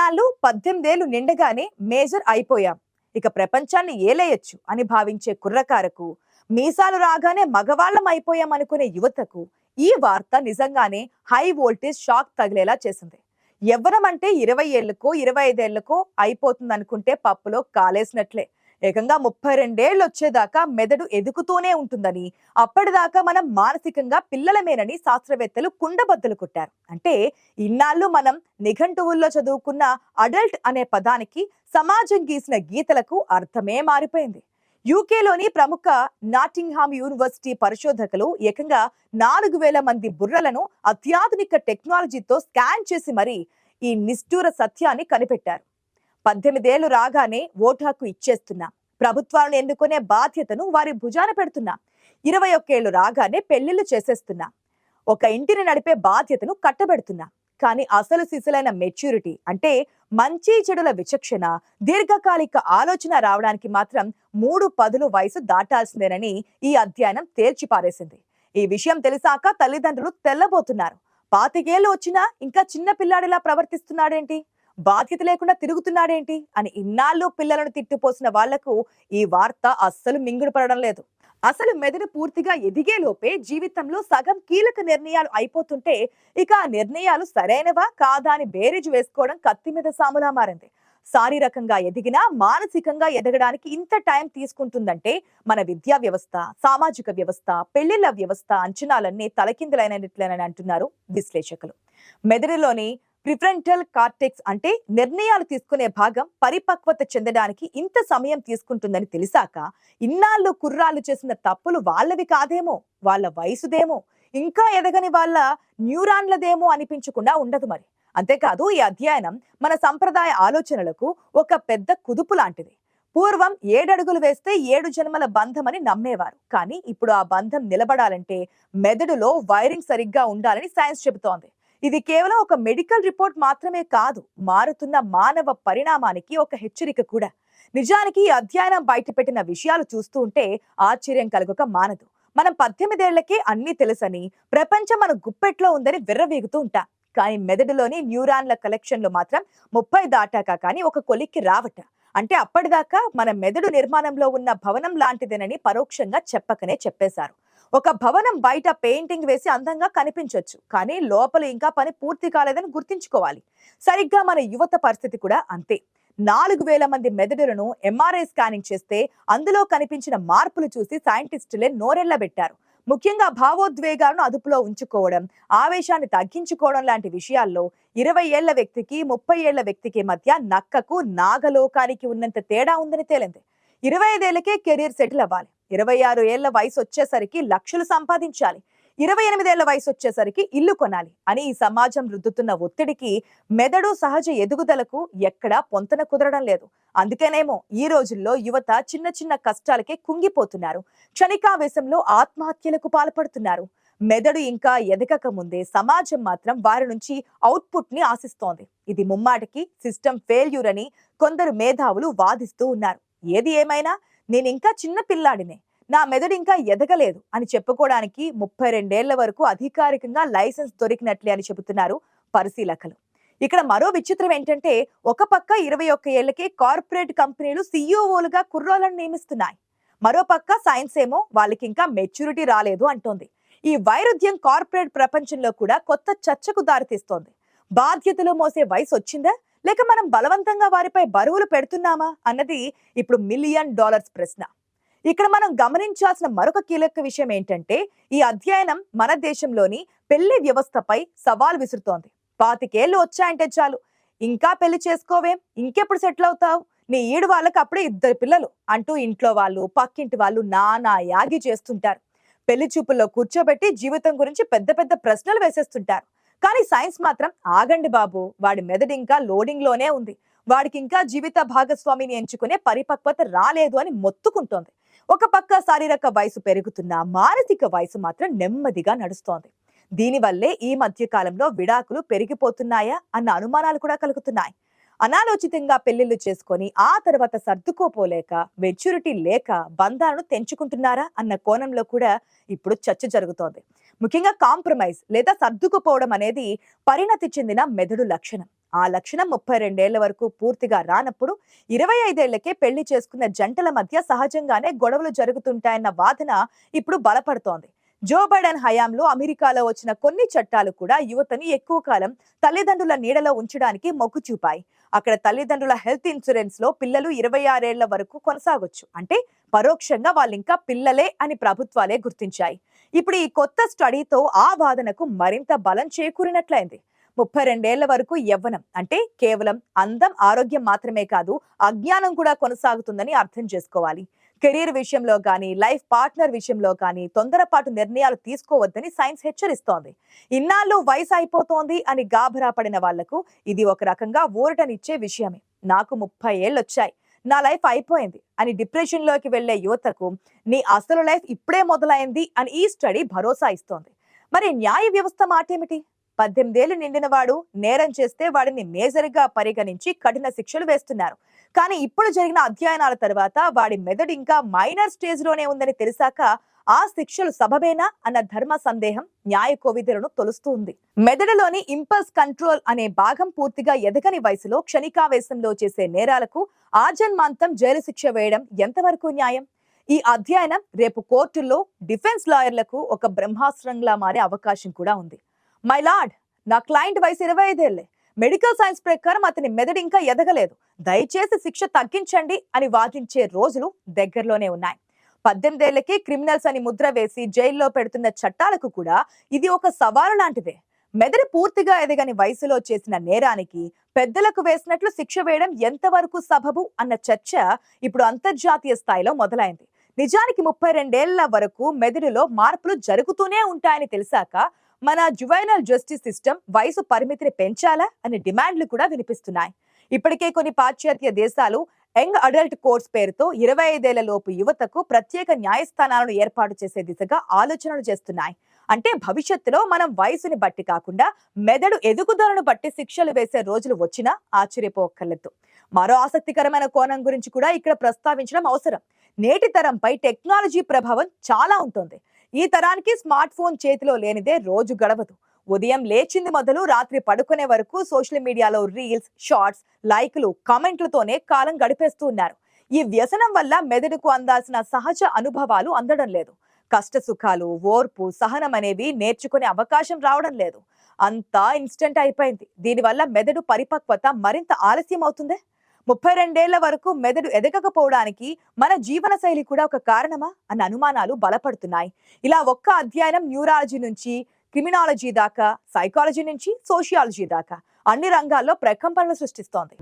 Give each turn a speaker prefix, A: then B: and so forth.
A: ఇన్నాళ్ళు 18 నిండగానే మేజర్ అయిపోయాం, ఇక ప్రపంచాన్ని ఏలేయొచ్చు అని భావించే కుర్రకారకు, మీసాలు రాగానే మగవాళ్ళం అయిపోయాం అనుకునే యువతకు ఈ వార్త నిజంగానే హై వోల్టేజ్ షాక్ తగిలేలా చేసింది. యవ్వనం అంటే 20 ఏళ్లకో 25 ఏళ్లకో అయిపోతుంది అనుకుంటే పప్పులో కాలేసినట్లే. ఏకంగా 32 వచ్చేదాకా మెదడు ఎదుగుతూనే ఉంటుందని, అప్పటిదాకా మనం మానసికంగా పిల్లలమేనని శాస్త్రవేత్తలు కుండబద్దలు కొట్టారు. అంటే ఇన్నాళ్ళు మనం నిఘంటువుల్లో చదువుకున్న అడల్ట్ అనే పదానికి సమాజం గీసిన గీతలకు అర్థమే మారిపోయింది. యూకేలోని ప్రముఖ నాటింగ్హామ్ యూనివర్సిటీ పరిశోధకులు ఏకంగా 4,000 మంది బుర్రలను అత్యాధునిక టెక్నాలజీతో స్కాన్ చేసి మరీ ఈ నిష్ఠూర సత్యాన్ని కనిపెట్టారు. 18 ఏళ్లు రాగానే ఓటు హక్కు ఇచ్చేస్తున్నాం, ప్రభుత్వాలను ఎన్నుకునే బాధ్యతను వారి భుజాన పెడుతున్నాం, 21 ఏళ్లు రాగానే పెళ్లిళ్లు చేసేస్తున్నాం, ఒక ఇంటిని నడిపే బాధ్యతను కట్టబెడుతున్నాం. కానీ అసలు సిసలైన మెచ్యూరిటీ అంటే మంచి చెడుల విచక్షణ, దీర్ఘకాలిక ఆలోచన రావడానికి మాత్రం 3 పదుల వయసు దాటాల్సిందేనని ఈ అధ్యయనం తేల్చిపారేసింది. ఈ విషయం తెలిసాక తల్లిదండ్రులు తెల్లబోతున్నారు. 25 ఏళ్లు వచ్చినా ఇంకా చిన్న పిల్లాడిలా ప్రవర్తిస్తున్నాడేంటి, బాధ్యత లేకుండా తిరుగుతున్నాడేంటి అని ఇన్నాళ్ళు పిల్లలను తిట్టిపోసిన వాళ్లకు ఈ వార్త అస్సలు మింగుడు పడడం లేదు. అసలు మెదడు పూర్తిగా ఎదిగే లోపే జీవితంలో సగం కీలక నిర్ణయాలు అయిపోతుంటే, ఇక ఆ నిర్ణయాలు సరైనవా కాదా అని బేరీజు వేసుకోవడం కత్తి మీద సాములా మారింది. శారీరకంగా ఎదిగినా మానసికంగా ఎదగడానికి ఇంత టైం తీసుకుంటుందంటే మన విద్యా వ్యవస్థ, సామాజిక వ్యవస్థ, పెళ్లిళ్ల వ్యవస్థ అంచనాలన్నీ తలకిందులైనట్లేనని అంటున్నారు విశ్లేషకులు. మెదడులోని ప్రిఫ్రంటల్ కార్టెక్స్ అంటే నిర్ణయాలు తీసుకునే భాగం పరిపక్వత చెందడానికి ఇంత సమయం తీసుకుంటుందని తెలిసాక, ఇన్నాళ్ళు కుర్రాళ్ళు చేసిన తప్పులు వాళ్ళవి కాదేమో, వాళ్ళ వయసుదేమో, ఇంకా ఎదగని వాళ్ళ న్యూరాన్లదేమో అనిపించకుండా ఉండదు మరి. అంతేకాదు ఈ అధ్యయనం మన సంప్రదాయ ఆలోచనలకు ఒక పెద్ద కుదుపు లాంటిది. పూర్వం 7 అడుగులు వేస్తే 7 జన్మల బంధం అని నమ్మేవారు. కానీ ఇప్పుడు ఆ బంధం నిలబడాలంటే మెదడులో వైరింగ్ సరిగ్గా ఉండాలని సైన్స్ చెబుతోంది. ఇది కేవలం ఒక మెడికల్ రిపోర్ట్ మాత్రమే కాదు, మారుతున్న మానవ పరిణామానికి ఒక హెచ్చరిక కూడా. నిజానికి ఈ అధ్యయనం బయటపెట్టిన విషయాలు చూస్తూ ఉంటే ఆశ్చర్యం కలగక మానదు. మనం 18 ఏళ్లకే అన్ని తెలుసని, ప్రపంచం మన గుప్పెట్లో ఉందని విర్రవీగుతూ ఉంటాం. కానీ మెదడులోని న్యూరాన్ల కలెక్షన్లు మాత్రం 30 దాటాక కానీ ఒక కొలిక్కి రావట. అంటే అప్పటిదాకా మన మెదడు నిర్మాణంలో ఉన్న భవనం లాంటిదేనని పరోక్షంగా చెప్పకనే చెప్పేశారు. ఒక భవనం బయట పెయింటింగ్ వేసి అందంగా కనిపించొచ్చు, కానీ లోపల ఇంకా పని పూర్తి కాలేదని గుర్తించుకోవాలి. సరిగ్గా మన యువత పరిస్థితి కూడా అంతే. 4,000 మంది మెదడులను ఎంఆర్ఐ స్కానింగ్ చేస్తే అందులో కనిపించిన మార్పులు చూసి సైంటిస్టులే నోరెళ్లబెట్టారు. ముఖ్యంగా భావోద్వేగాలను అదుపులో ఉంచుకోవడం, ఆవేశాన్ని తగ్గించుకోవడం లాంటి విషయాల్లో 20 ఏళ్ల వ్యక్తికి 30 ఏళ్ల వ్యక్తికి మధ్య నక్కకు నాగలోకానికి ఉన్నంత తేడా ఉందని తేలింది. 25 ఏళ్లకే కెరీర్ సెటిల్ అవ్వాలి, 26 ఏళ్ల వయసు వచ్చేసరికి లక్షలు సంపాదించాలి, 28 ఏళ్ల వయసు వచ్చేసరికి ఇల్లు కొనాలి అని ఈ సమాజం రుద్దుతున్న ఒత్తిడికి మెదడు సహజ ఎదుగుదలకు ఎక్కడా పొంతన కుదరడం లేదు. అందుకేనేమో ఈ రోజుల్లో యువత చిన్న చిన్న కష్టాలకే కుంగిపోతున్నారు, క్షణికావేశంలో ఆత్మహత్యలకు పాల్పడుతున్నారు. మెదడు ఇంకా ఎదగక ముందే సమాజం మాత్రం వారి నుంచి అవుట్పుట్ ని ఆశిస్తోంది. ఇది ముమ్మాటికి సిస్టమ్ ఫెయిల్యూర్ అని కొందరు మేధావులు వాదిస్తూ ఉన్నారు. ఏది ఏమైనా నేనింకా చిన్న పిల్లాడినే, నా మెదడు ఇంకా ఎదగలేదు అని చెప్పుకోవడానికి 32 ఏళ్ల వరకు అధికారికంగా లైసెన్స్ దొరికినట్లే అని చెబుతున్నారు పరిశీలకులు. ఇక్కడ మరో విచిత్రం ఏంటంటే, ఒక పక్క 21 ఏళ్లకే కార్పొరేట్ కంపెనీలు సిఇఓలుగా కుర్రోలను నియమిస్తున్నాయి, మరో పక్క సైన్స్ ఏమో వాళ్ళకి ఇంకా మెచ్యూరిటీ రాలేదు అంటోంది. ఈ వైరుధ్యం కార్పొరేట్ ప్రపంచంలో కూడా కొత్త చర్చకు దారితీస్తోంది. బాధ్యతలు మోసే వయసు వచ్చిందా, లేక మనం బలవంతంగా వారిపై బరువులు పెడుతున్నామా అన్నది ఇప్పుడు $1 మిలియన్ ప్రశ్న. ఇక్కడ మనం గమనించాల్సిన మరొక కీలక విషయం ఏంటంటే, ఈ అధ్యయనం మన దేశంలోని పెళ్లి వ్యవస్థపై సవాల్ విసురుతోంది. 25 ఏళ్లు వచ్చాయంటే చాలు, ఇంకా పెళ్లి చేసుకోవేం, ఇంకెప్పుడు సెటిల్ అవుతావు, నీ ఈడు వాళ్ళకి అప్పుడే 2 పిల్లలు అంటూ ఇంట్లో వాళ్ళు పక్కింటి వాళ్ళు నానా యాగి చేస్తుంటారు. పెళ్లి చూపుల్లో కూర్చోబెట్టి జీవితం గురించి పెద్ద పెద్ద ప్రశ్నలు వేసేస్తుంటారు. కానీ సైన్స్ మాత్రం ఆగండి బాబు, వాడి మెదడు ఇంకా లోడింగ్ లోనే ఉంది, వాడికి ఇంకా జీవిత భాగస్వామిని ఎంచుకునే పరిపక్వత రాలేదు అని మొత్తుకుంటోంది. ఒక పక్క శారీరక వయసు పెరుగుతున్నా మానసిక వయసు మాత్రం నెమ్మదిగా నడుస్తోంది. దీనివల్లే ఈ మధ్య కాలంలో విడాకులు పెరిగిపోతున్నాయా అన్న అనుమానాలు కూడా కలుగుతున్నాయి. అనాలోచితంగా పెళ్లిళ్లు చేసుకొని ఆ తర్వాత సర్దుకోపోలేక, మెచ్యూరిటీ లేక బంధాలను తెంచుకుంటున్నారా అన్న కోణంలో కూడా ఇప్పుడు చర్చ జరుగుతోంది. ముఖ్యంగా కాంప్రమైజ్ లేదా సర్దుకుపోవడం అనేది పరిణతి చెందిన మెదడు లక్షణం. ఆ లక్షణం 32 వరకు పూర్తిగా రానప్పుడు 25 పెళ్లి చేసుకున్న జంటల మధ్య సహజంగానే గొడవలు జరుగుతుంటాయన్న వాదన ఇప్పుడు బలపడుతోంది. జో బైడెన్ హయాంలో అమెరికాలో వచ్చిన కొన్ని చట్టాలు కూడా యువతని ఎక్కువ కాలం తల్లిదండ్రుల నీడలో ఉంచడానికి మొగ్గు చూపాయి. అక్కడ తల్లిదండ్రుల హెల్త్ ఇన్సూరెన్స్ లో పిల్లలు 26 వరకు కొనసాగొచ్చు. అంటే పరోక్షంగా వాళ్ళింకా పిల్లలే అని ప్రభుత్వాలే గుర్తించాయి. ఇప్పుడు ఈ కొత్త స్టడీతో ఆ వాదనకు మరింత బలం చేకూరినట్లయింది. 32 వరకు యవ్వనం అంటే కేవలం అందం, ఆరోగ్యం మాత్రమే కాదు, అజ్ఞానం కూడా కొనసాగుతుందని అర్థం చేసుకోవాలి. కెరీర్ విషయంలో కానీ, లైఫ్ పార్ట్నర్ విషయంలో కానీ తొందరపాటు నిర్ణయాలు తీసుకోవద్దని సైన్స్ హెచ్చరిస్తోంది. ఇన్నాళ్ళు వయసు అయిపోతోంది అని గాభరా పడిన వాళ్లకు ఇది ఒక రకంగా ఊరటనిచ్చే విషయమే. నాకు 30 ఏళ్ళొచ్చాయి, నా లైఫ్ అయిపోయింది అని డిప్రెషన్ లోకి వెళ్లే యువతకు నీ అసలు లైఫ్ ఇప్పుడే మొదలైంది అని ఈ స్టడీ భరోసా ఇస్తోంది. మరి న్యాయ వ్యవస్థ మాటేమిటి? 18 ఏళ్లు నిండిన వాడు నేరం చేస్తే వాడిని మేజర్గా పరిగణించి కఠిన శిక్షలు వేస్తున్నారు. కానీ ఇప్పుడు జరిగిన అధ్యయనాల తర్వాత వాడి మెదడు ఇంకా మైనర్ స్టేజ్ లోనే ఉందని తెలిసాక ఆ శిక్షలు సబబేనా అన్న ధర్మ సందేహం న్యాయ కోవిధులను తొలుస్తూ ఉంది. మెదడులోని ఇంపల్స్ కంట్రోల్ అనే భాగం పూర్తిగా ఎదగని వయసులో క్షణికావేశంలో చేసే నేరాలకు ఆజన్మాంతం జైలు శిక్ష వేయడం ఎంతవరకు న్యాయం? ఈ అధ్యయనం రేపు కోర్టుల్లో డిఫెన్స్ లాయర్లకు ఒక బ్రహ్మాస్త్రంలా మారే అవకాశం కూడా ఉంది. మై లార్డ్, నా క్లయింట్ వయసు 25 ఏళ్లే. మెడికల్ సైన్స్ ప్రకారం అతని మెదడు ఇంకా ఎదగలేదు. దయచేసి శిక్ష తగ్గించండి అని వాదించే రోజులు దగ్గరలోనే ఉన్నాయి. 18 ఏళ్లకి క్రిమినల్స్ అని ముద్ర వేసి జైల్లో పెడుతున్న చట్టాలకు కూడా ఇది ఒక సవాలు లాంటిదే. మెదడు పూర్తిగా ఎదగని వయసులో చేసిన నేరానికి పెద్దలకు వేసినట్లు శిక్ష వేయడం ఎంతవరకు సబబు అన్న చర్చ ఇప్పుడు అంతర్జాతీయ స్థాయిలో మొదలైంది. నిజానికి 32 ఏళ్ల వరకు మెదడులో మార్పులు జరుగుతూనే ఉంటాయని తెలిసాక మన జువైనల్ జస్టిస్ సిస్టమ్ వయసు పరిమితిని పెంచాలా అనే డిమాండ్లు కూడా వినిపిస్తున్నాయి. ఇప్పటికే కొన్ని పాశ్చాత్య దేశాలు యంగ్ అడల్ట్ కోర్ట్స్ పేరుతో 25 ఏళ్ల లోపు యువతకు ప్రత్యేక న్యాయస్థానాలను ఏర్పాటు చేసే దిశగా ఆలోచనలు చేస్తున్నాయి. అంటే భవిష్యత్తులో మనం వయసుని బట్టి కాకుండా మెదడు ఎదుగుదలను బట్టి శిక్షలు వేసే రోజులు వచ్చినా ఆశ్చర్యపోక్కర్లేదు. మరో ఆసక్తికరమైన కోణం గురించి కూడా ఇక్కడ ప్రస్తావించడం అవసరం. నేటి తరంపై టెక్నాలజీ ప్రభావం చాలా ఉంటుంది. ఈ తరానికి స్మార్ట్ ఫోన్ చేతిలో లేనిదే రోజు గడవదు. ఉదయం లేచింది మొదలు రాత్రి పడుకునే వరకు సోషల్ మీడియాలో రీల్స్, షార్ట్స్, లైక్లు, కామెంట్లతోనే కాలం గడిపేస్తూ ఉన్నారు. ఈ వ్యసనం వల్ల మెదడుకు అందాల్సిన సహజ అనుభవాలు అందడం లేదు. కష్ట సుఖాలు, ఓర్పు, సహనం అనేవి నేర్చుకునే అవకాశం రావడం లేదు. అంతా ఇన్స్టెంట్ అయిపోయింది. దీనివల్ల మెదడు పరిపక్వత మరింత ఆలస్యం అవుతుందే. 32 ఏళ్ల వరకు మెదడు ఎదగకపోవడానికి మన జీవన శైలి కూడా ఒక కారణమా అన్న అనుమానాలు బలపడుతున్నాయి. ఇలా ఒక్క అధ్యయనం న్యూరాలజీ నుంచి క్రిమినాలజీ దాకా, సైకాలజీ నుంచి సోషియాలజీ దాకా అన్ని రంగాల్లో ప్రకంపనలు సృష్టిస్తోంది.